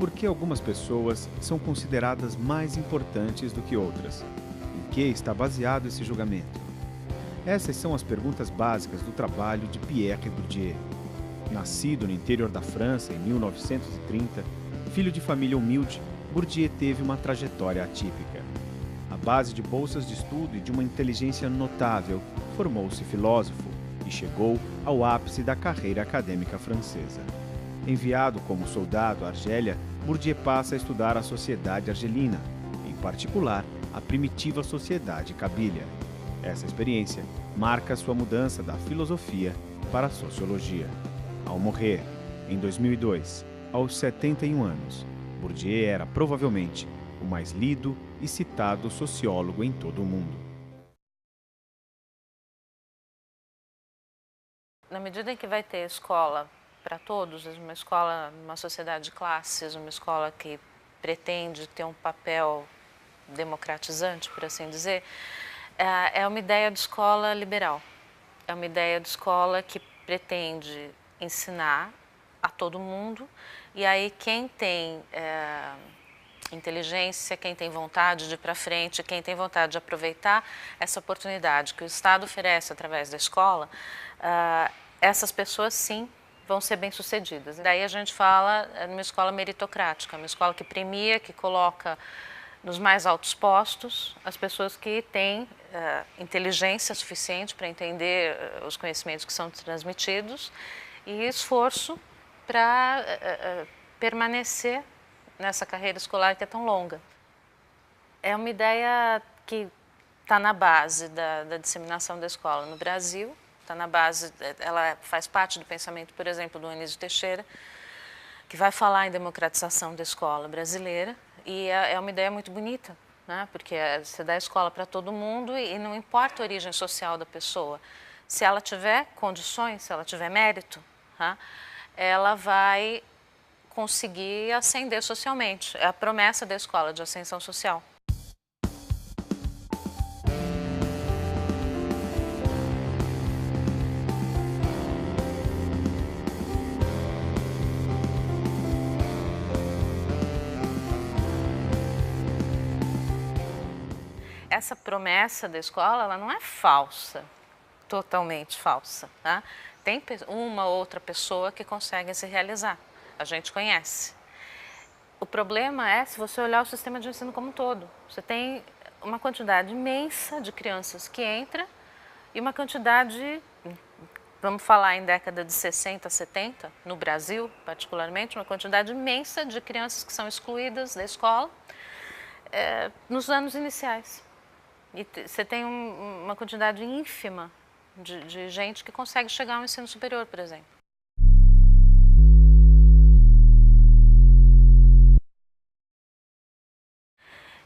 por que algumas pessoas são consideradas mais importantes do que outras? Em que está baseado esse julgamento? Essas são as perguntas básicas do trabalho de Pierre Bourdieu. Nascido no interior da França em 1930, filho de família humilde, Bourdieu teve uma trajetória atípica. À base de bolsas de estudo e de uma inteligência notável, formou-se filósofo e chegou ao ápice da carreira acadêmica francesa. Enviado como soldado à Argélia, Bourdieu passa a estudar a sociedade argelina, em particular a primitiva sociedade cabília. Essa experiência marca sua mudança da filosofia para a sociologia. Ao morrer, em 2002, aos 71 anos, Bourdieu era provavelmente o mais lido e citado sociólogo em todo o mundo. Na medida em que vai ter escola para todos, uma escola, uma sociedade de classes, uma escola que pretende ter um papel democratizante, por assim dizer, é uma ideia de escola liberal. É uma ideia de escola que pretende ensinar a todo mundo, e aí quem tem inteligência, quem tem vontade de ir para frente, quem tem vontade de aproveitar essa oportunidade que o Estado oferece através da escola, essas pessoas sim vão ser bem-sucedidas. Daí a gente fala numa escola meritocrática, uma escola que premia, que coloca nos mais altos postos as pessoas que têm inteligência suficiente para entender os conhecimentos que são transmitidos e esforço para permanecer nessa carreira escolar que é tão longa. É uma ideia que está na base da disseminação da escola no Brasil, está na base, ela faz parte do pensamento, por exemplo, do Anísio Teixeira, que vai falar em democratização da escola brasileira, e é uma ideia muito bonita, né? Porque você dá a escola para todo mundo e não importa a origem social da pessoa. Se ela tiver condições, se ela tiver mérito, tá? Ela vai conseguir ascender socialmente. É a promessa da escola de ascensão social. Essa promessa da escola, ela não é falsa, totalmente falsa, tá? Tem uma ou outra pessoa que consegue se realizar, a gente conhece. O problema é se você olhar o sistema de ensino como um todo. Você tem uma quantidade imensa de crianças que entra e uma quantidade, vamos falar em década de 60, 70, no Brasil particularmente, uma quantidade imensa de crianças que são excluídas da escola nos anos iniciais. E você tem uma quantidade ínfima de gente que consegue chegar ao ensino superior, por exemplo.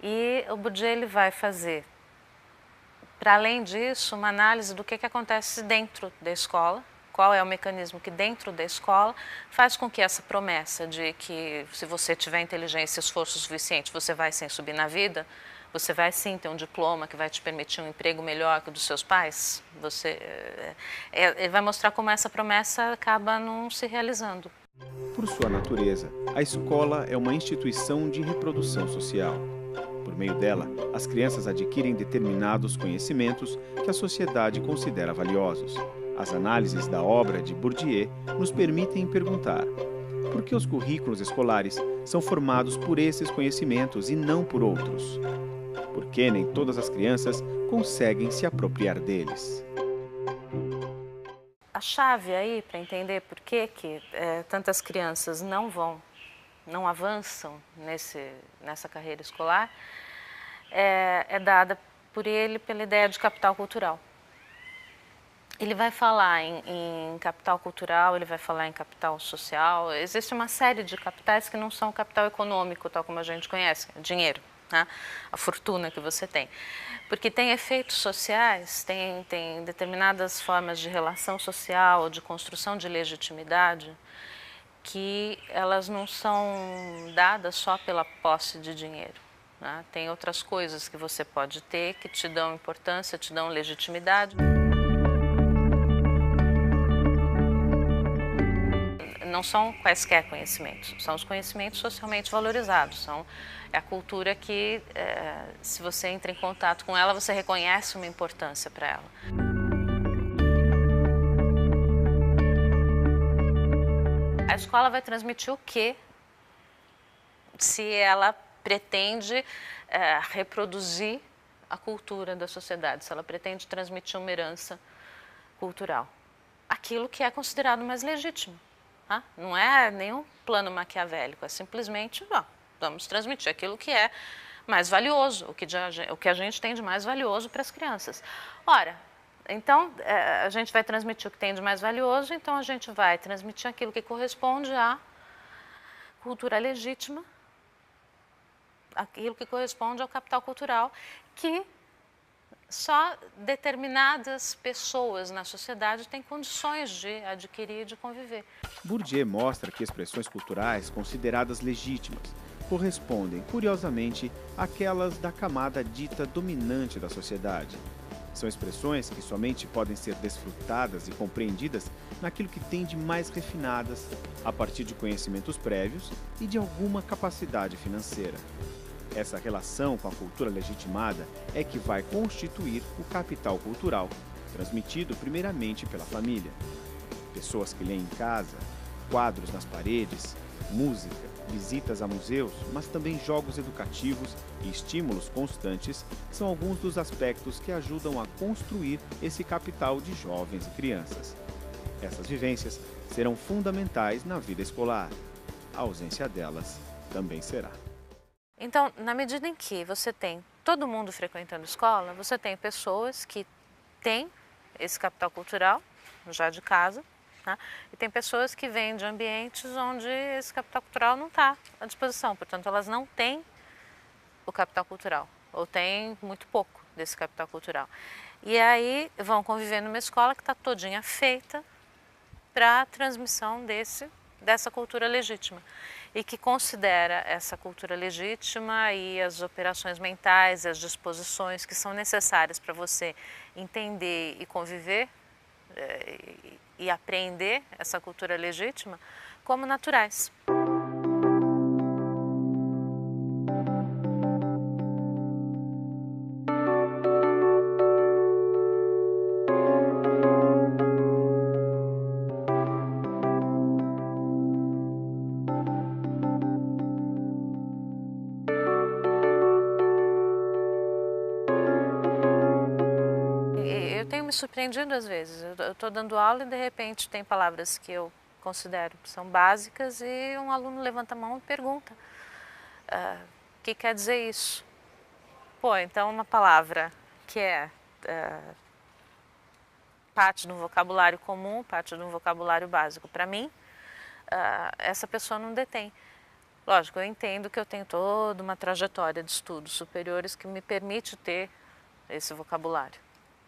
E o Bourdieu ele vai fazer, para além disso, uma análise do que acontece dentro da escola, qual é o mecanismo que dentro da escola faz com que essa promessa de que se você tiver inteligência e esforço suficiente, você vai sim subir na vida, você vai sim ter um diploma que vai te permitir um emprego melhor que o dos seus pais, ele vai mostrar como essa promessa acaba não se realizando. Por sua natureza, a escola é uma instituição de reprodução social. Por meio dela, as crianças adquirem determinados conhecimentos que a sociedade considera valiosos. As análises da obra de Bourdieu nos permitem perguntar: por que os currículos escolares são formados por esses conhecimentos e não por outros? Por que nem todas as crianças conseguem se apropriar deles? A chave aí para entender por que tantas crianças não avançam nessa carreira escolar é dada por ele pela ideia de capital cultural. Ele vai falar em capital cultural, ele vai falar em capital social. Existe uma série de capitais que não são capital econômico, tal como a gente conhece, dinheiro, né? A fortuna que você tem. Porque tem efeitos sociais, tem determinadas formas de relação social, de construção de legitimidade, que elas não são dadas só pela posse de dinheiro, né? Tem outras coisas que você pode ter que te dão importância, te dão legitimidade. não são quaisquer conhecimentos, são os conhecimentos socialmente valorizados, é a cultura que, se você entra em contato com ela, você reconhece uma importância para ela. A escola vai transmitir o quê se ela pretende reproduzir a cultura da sociedade, se ela pretende transmitir uma herança cultural? Aquilo que é considerado mais legítimo. Tá? Não é nenhum plano maquiavélico, é simplesmente, vamos transmitir aquilo que é mais valioso, o que a gente tem de mais valioso para as crianças. Ora, então, a gente vai transmitir o que tem de mais valioso, então a gente vai transmitir aquilo que corresponde à cultura legítima, aquilo que corresponde ao capital cultural, que só determinadas pessoas na sociedade têm condições de adquirir e de conviver. Bourdieu mostra que expressões culturais consideradas legítimas correspondem, curiosamente, àquelas da camada dita dominante da sociedade. São expressões que somente podem ser desfrutadas e compreendidas naquilo que tem de mais refinadas, a partir de conhecimentos prévios e de alguma capacidade financeira. Essa relação com a cultura legitimada é que vai constituir o capital cultural, transmitido primeiramente pela família. Pessoas que leem em casa, quadros nas paredes, música, visitas a museus, mas também jogos educativos e estímulos constantes são alguns dos aspectos que ajudam a construir esse capital de jovens e crianças. Essas vivências serão fundamentais na vida escolar. A ausência delas também será. Então, na medida em que você tem todo mundo frequentando escola, você tem pessoas que têm esse capital cultural já de casa, né? E tem pessoas que vêm de ambientes onde esse capital cultural não está à disposição, portanto elas não têm o capital cultural, ou têm muito pouco desse capital cultural. E aí vão conviver numa escola que está todinha feita para a transmissão dessa cultura legítima, e que considera essa cultura legítima e as operações mentais, as disposições que são necessárias para você entender e conviver e apreender essa cultura legítima como naturais. Eu tenho me surpreendido às vezes. Eu estou dando aula e de repente tem palavras que eu considero que são básicas e um aluno levanta a mão e pergunta: o que quer dizer isso? Pô, então uma palavra que é parte de um vocabulário comum, parte de um vocabulário básico, para mim, essa pessoa não detém. Lógico, eu entendo que eu tenho toda uma trajetória de estudos superiores que me permite ter esse vocabulário,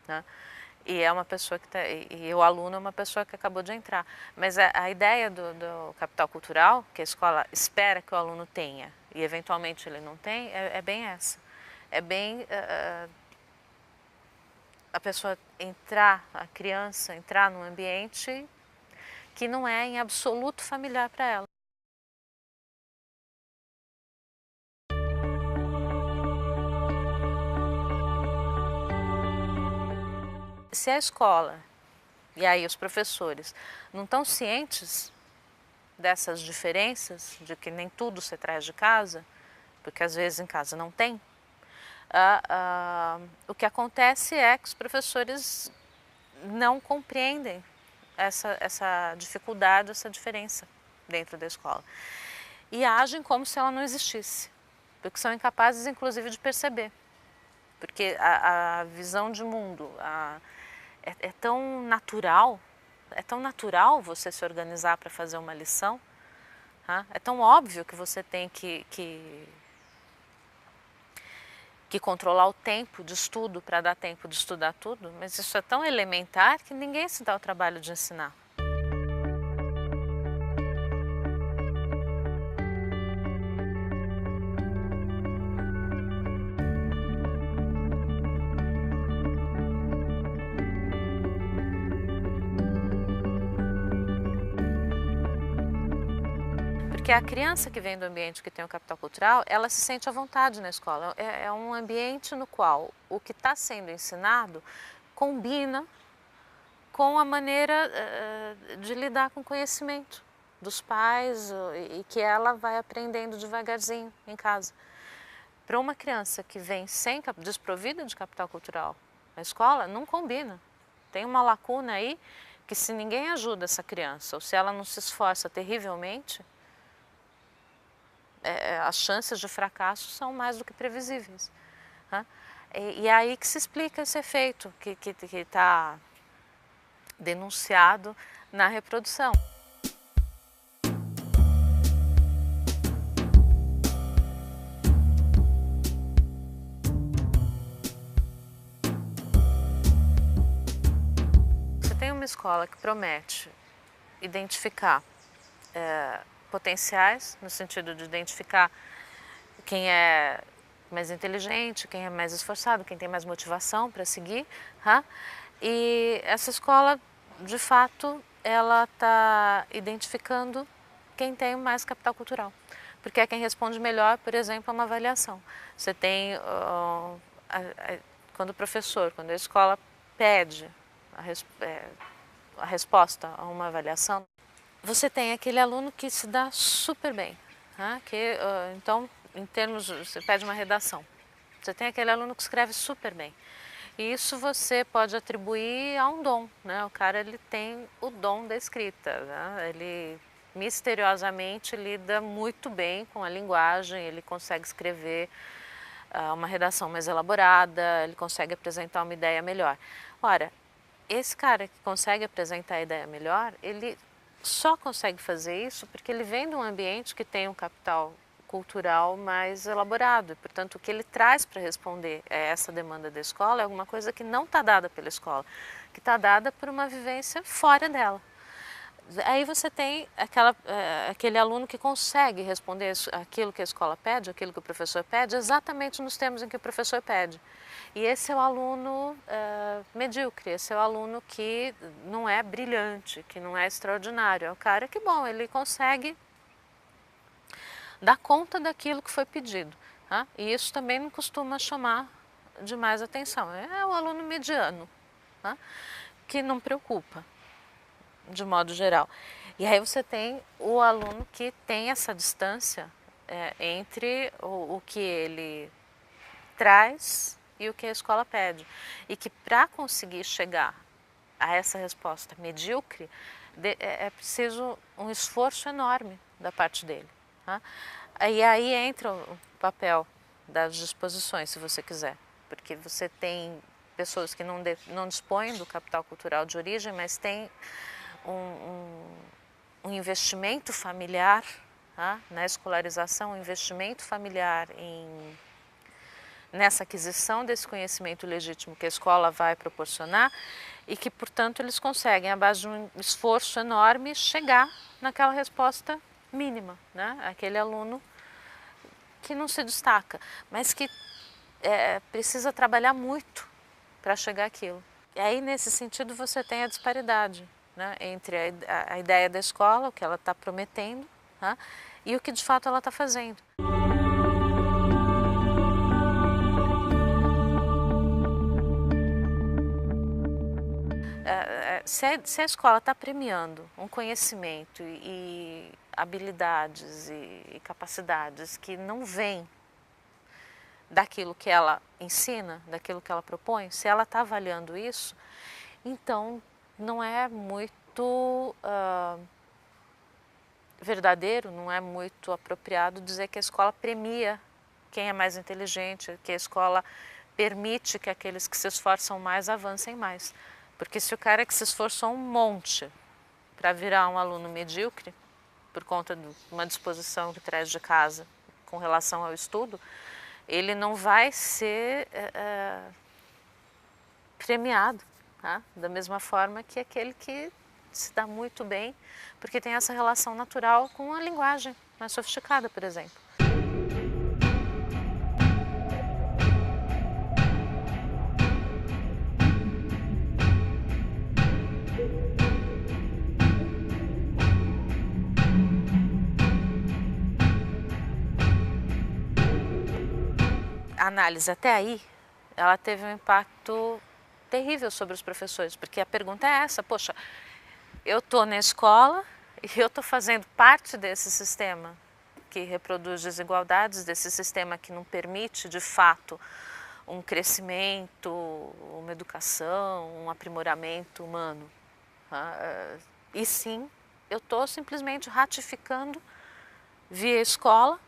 né? E é uma pessoa e o aluno é uma pessoa que acabou de entrar. Mas a ideia do capital cultural, que a escola espera que o aluno tenha e eventualmente ele não tem, é bem essa. É bem a pessoa a criança entrar num ambiente que não é em absoluto familiar para ela. Se a escola e aí os professores não estão cientes dessas diferenças, de que nem tudo você traz de casa, porque às vezes em casa não tem, o que acontece é que os professores não compreendem essa dificuldade, essa diferença dentro da escola. E agem como se ela não existisse, porque são incapazes inclusive de perceber. Porque a visão de mundo é tão natural você se organizar para fazer uma lição, tá? É tão óbvio que você tem que controlar o tempo de estudo para dar tempo de estudar tudo, mas isso é tão elementar que ninguém se dá o trabalho de ensinar. Porque a criança que vem do ambiente que tem o capital cultural, ela se sente à vontade na escola. É um ambiente no qual o que está sendo ensinado combina com a maneira de lidar com o conhecimento dos pais e que ela vai aprendendo devagarzinho em casa. Para uma criança que vem desprovida de capital cultural na escola, não combina. Tem uma lacuna aí que, se ninguém ajuda essa criança ou se ela não se esforça terrivelmente, as chances de fracasso são mais do que previsíveis. Né? E é aí que se explica esse efeito que está denunciado na reprodução. Você tem uma escola que promete identificar potenciais, no sentido de identificar quem é mais inteligente, quem é mais esforçado, quem tem mais motivação para seguir. E essa escola, de fato, ela está identificando quem tem mais capital cultural, porque é quem responde melhor, por exemplo, a uma avaliação. Você tem, quando a escola pede a resposta a uma avaliação, você tem aquele aluno que se dá super bem, então, em termos, você pede uma redação, você tem aquele aluno que escreve super bem. E isso você pode atribuir a um dom, né? O cara, ele tem o dom da escrita, né? Ele misteriosamente lida muito bem com a linguagem, ele consegue escrever uma redação mais elaborada, ele consegue apresentar uma ideia melhor. Ora, esse cara que consegue apresentar a ideia melhor, ele só consegue fazer isso porque ele vem de um ambiente que tem um capital cultural mais elaborado. E, portanto, o que ele traz para responder a essa demanda da escola é alguma coisa que não está dada pela escola, que está dada por uma vivência fora dela. Aí você tem aquele aluno que consegue responder aquilo que a escola pede, aquilo que o professor pede, exatamente nos termos em que o professor pede. E esse é o aluno medíocre, esse é o aluno que não é brilhante, que não é extraordinário. É o cara que, bom, ele consegue dar conta daquilo que foi pedido. E isso também não costuma chamar demais atenção. É o aluno mediano, que não preocupa, de modo geral. E aí você tem o aluno que tem essa distância entre o que ele traz e o que a escola pede. E que, para conseguir chegar a essa resposta medíocre, é preciso um esforço enorme da parte dele. E aí entra o papel das disposições, se você quiser, porque você tem pessoas que não dispõem do capital cultural de origem, mas tem um investimento familiar na escolarização, um investimento familiar nessa aquisição desse conhecimento legítimo que a escola vai proporcionar e que, portanto, eles conseguem, à base de um esforço enorme, chegar naquela resposta mínima, aquele aluno que não se destaca, mas que precisa trabalhar muito para chegar àquilo. E aí, nesse sentido, você tem a disparidade entre a ideia da escola, o que ela está prometendo, e o que de fato ela está fazendo. Se a escola está premiando um conhecimento e habilidades e capacidades que não vêm daquilo que ela ensina, daquilo que ela propõe, se ela está avaliando isso, então não é muito verdadeiro, não é muito apropriado dizer que a escola premia quem é mais inteligente, que a escola permite que aqueles que se esforçam mais avancem mais. Porque se o cara que se esforçou um monte para virar um aluno medíocre, por conta de uma disposição que traz de casa com relação ao estudo, ele não vai ser premiado, da mesma forma que aquele que se dá muito bem, porque tem essa relação natural com a linguagem mais sofisticada, por exemplo. a análise até aí, ela teve um impacto terrível sobre os professores, porque a pergunta é essa, poxa, eu estou na escola e eu estou fazendo parte desse sistema que reproduz desigualdades, desse sistema que não permite, de fato, um crescimento, uma educação, um aprimoramento humano. E sim, eu estou simplesmente ratificando, via escola,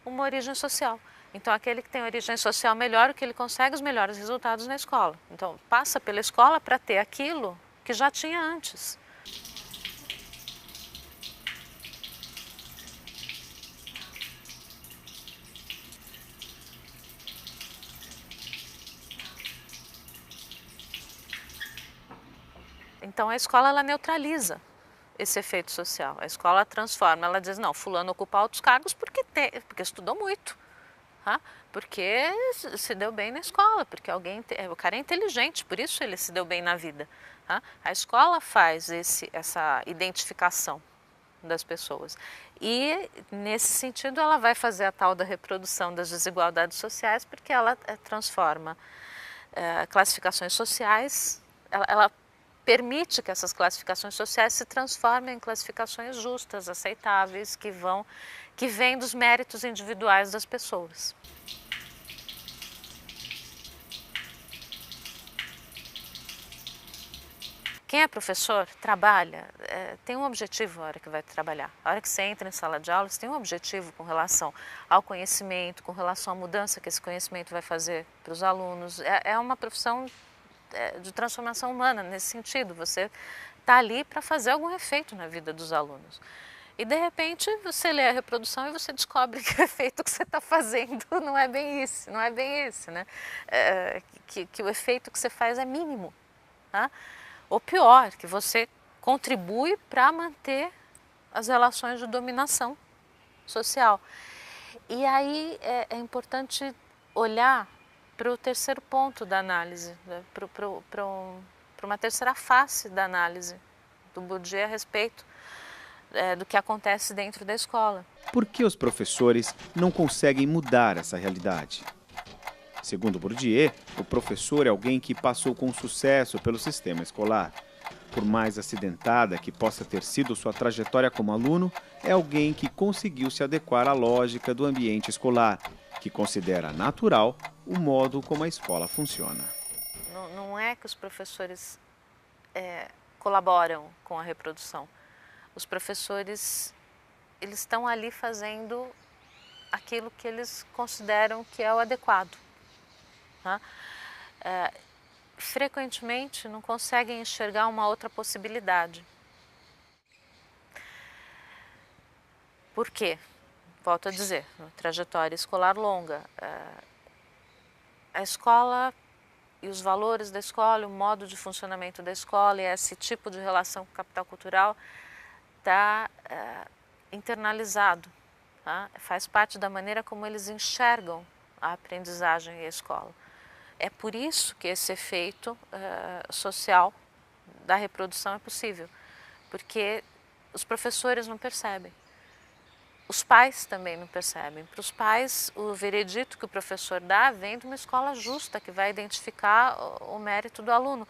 uma origem social. Então, aquele que tem origem social melhor, o que ele consegue os melhores resultados na escola. Então, passa pela escola para ter aquilo que já tinha antes. Então, a escola ela neutraliza esse efeito social. A escola transforma, ela diz, não, fulano ocupa altos cargos porque estudou muito. Porque se deu bem na escola, porque o cara é inteligente, por isso ele se deu bem na vida. A escola faz essa identificação das pessoas e, nesse sentido, ela vai fazer a tal da reprodução das desigualdades sociais, porque ela transforma classificações sociais, ela permite que essas classificações sociais se transformem em classificações justas, aceitáveis, que vêm dos méritos individuais das pessoas. Quem é professor, trabalha, tem um objetivo na hora que vai trabalhar. A hora que você entra em sala de aula, você tem um objetivo com relação ao conhecimento, com relação à mudança que esse conhecimento vai fazer para os alunos. É uma profissão de transformação humana nesse sentido. Você está ali para fazer algum efeito na vida dos alunos. E, de repente, você lê a reprodução e você descobre que o efeito que você está fazendo não é bem esse, não é bem esse, né? Que o efeito que você faz é mínimo. Ou pior, que você contribui para manter as relações de dominação social. E aí é importante olhar para o terceiro ponto da análise, né? para uma terceira face da análise do Bourdieu a respeito do que acontece dentro da escola. Por que os professores não conseguem mudar essa realidade? Segundo Bourdieu, o professor é alguém que passou com sucesso pelo sistema escolar. Por mais acidentada que possa ter sido sua trajetória como aluno, é alguém que conseguiu se adequar à lógica do ambiente escolar, que considera natural o modo como a escola funciona. Não é que os professores colaboram com a reprodução. Os professores, eles estão ali fazendo aquilo que eles consideram que é o adequado. Frequentemente não conseguem enxergar uma outra possibilidade. Por quê? Volto a dizer, uma trajetória escolar longa. A escola e os valores da escola, o modo de funcionamento da escola e esse tipo de relação com o capital cultural está internalizado, faz parte da maneira como eles enxergam a aprendizagem e a escola. É por isso que esse efeito social da reprodução é possível, porque os professores não percebem, os pais também não percebem. Para os pais, o veredito que o professor dá vem de uma escola justa, que vai identificar o mérito do aluno.